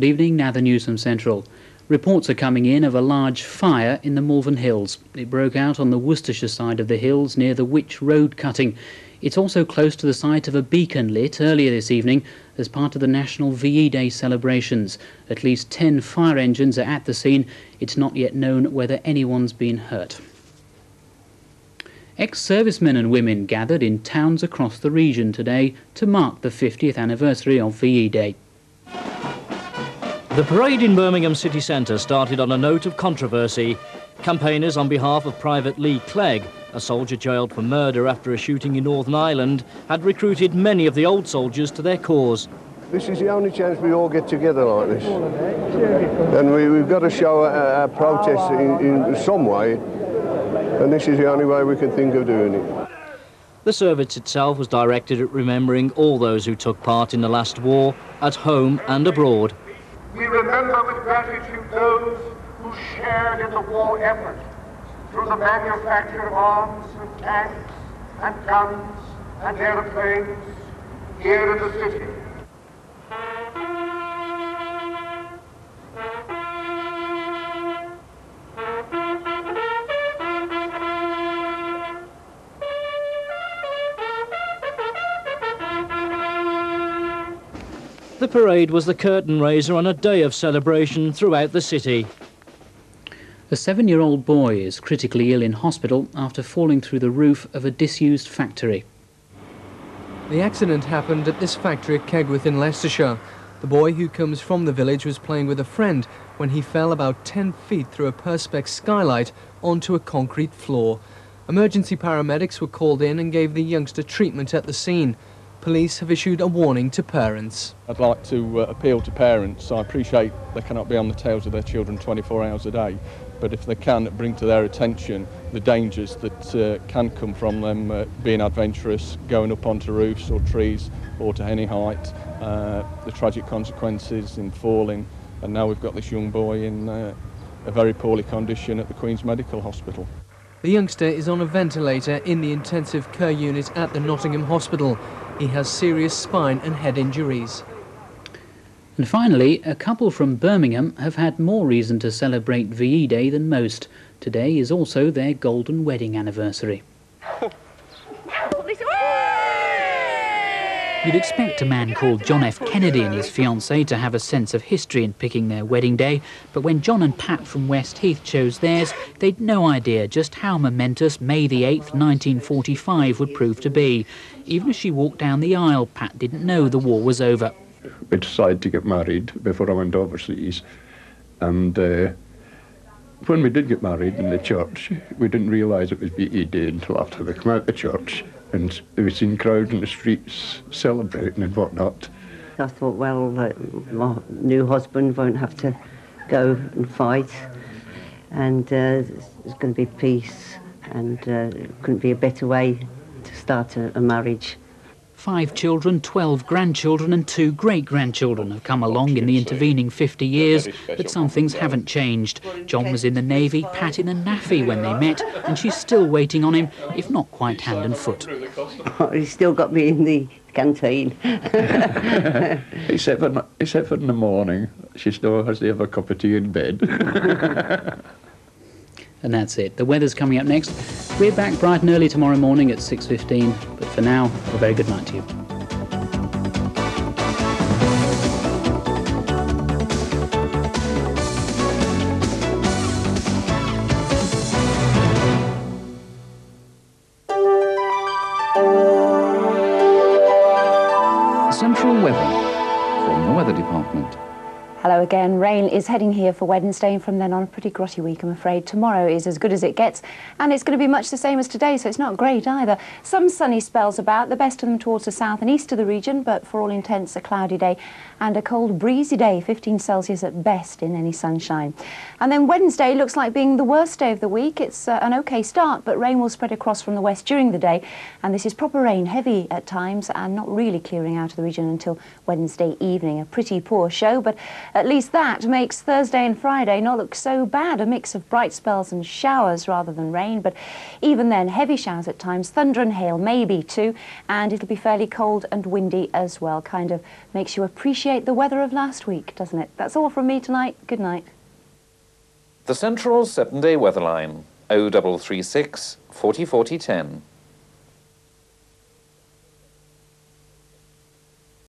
Good evening, now the news from Central. Reports are coming in of a large fire in the Malvern Hills. It broke out on the Worcestershire side of the hills near the Witch Road cutting. It's also close to the site of a beacon lit earlier this evening as part of the National VE Day celebrations. At least 10 fire engines are at the scene. It's not yet known whether anyone's been hurt. Ex-servicemen and women gathered in towns across the region today to mark the 50th anniversary of VE Day. The parade in Birmingham city centre started on a note of controversy. Campaigners on behalf of Private Lee Clegg, a soldier jailed for murder after a shooting in Northern Ireland, had recruited many of the old soldiers to their cause. This is the only chance we all get together like this. And we've got to show our protest in some way, and this is the only way we can think of doing it. The service itself was directed at remembering all those who took part in the last war, at home and abroad. We remember with gratitude those who shared in the war effort through the manufacture of arms and tanks and guns and aeroplanes here in the city. The parade was the curtain raiser on a day of celebration throughout the city. A 7-year-old boy is critically ill in hospital after falling through the roof of a disused factory. The accident happened at this factory at Kegworth in Leicestershire. The boy, who comes from the village, was playing with a friend when he fell about 10 feet through a perspex skylight onto a concrete floor. Emergency paramedics were called in and gave the youngster treatment at the scene. Police have issued a warning to parents. I'd like to appeal to parents. I appreciate they cannot be on the tails of their children 24 hours a day, but if they can, bring to their attention the dangers that can come from them being adventurous, going up onto roofs or trees or to any height, the tragic consequences in falling, and now we've got this young boy in a very poorly condition at the Queen's Medical Hospital. The youngster is on a ventilator in the intensive care unit at the Nottingham Hospital. He has serious spine and head injuries. And finally, a couple from Birmingham have had more reason to celebrate VE Day than most. Today is also their golden wedding anniversary. You'd expect a man called John F. Kennedy and his fiancée to have a sense of history in picking their wedding day, but when John and Pat from West Heath chose theirs, they'd no idea just how momentous May the 8th, 1945 would prove to be. Even as she walked down the aisle, Pat didn't know the war was over. We decided to get married before I went overseas, and when we did get married in the church, we didn't realise it was VE Day until after we came out of the church. And we seen crowds in the streets celebrating and whatnot. I thought, well, my new husband won't have to go and fight, and there's going to be peace, and couldn't be a better way to start a marriage. 5 children, 12 grandchildren and 2 great-grandchildren have come along in the intervening 50 years, but some things haven't changed. John was in the Navy, Pat in a naffy when they met, and she's still waiting on him, if not quite hand and foot. He's still got me in the canteen. Except for in the morning, she still has to have a cup of tea in bed. And that's it. The weather's coming up next. We're back bright and early tomorrow morning at 6:15, but for now, a very good night to you. Central weather from the Weather Department. Hello again. Rain is heading here for Wednesday, and from then on a pretty grotty week, I'm afraid. Tomorrow is as good as it gets, and it's going to be much the same as today, so it's not great either. Some sunny spells about, the best of them towards the south and east of the region, but for all intents a cloudy day and a cold breezy day, 15 Celsius at best in any sunshine. And then Wednesday looks like being the worst day of the week. It's an okay start, but rain will spread across from the west during the day, and this is proper rain, heavy at times and not really clearing out of the region until Wednesday evening. A pretty poor show, but At least that makes Thursday and Friday not look so bad, a mix of bright spells and showers rather than rain, but even then heavy showers at times, thunder and hail maybe too, and it'll be fairly cold and windy as well. Kind of makes you appreciate the weather of last week, doesn't it? That's all from me tonight. Good night. The Central 7-day weather line, 0336 40 40 10.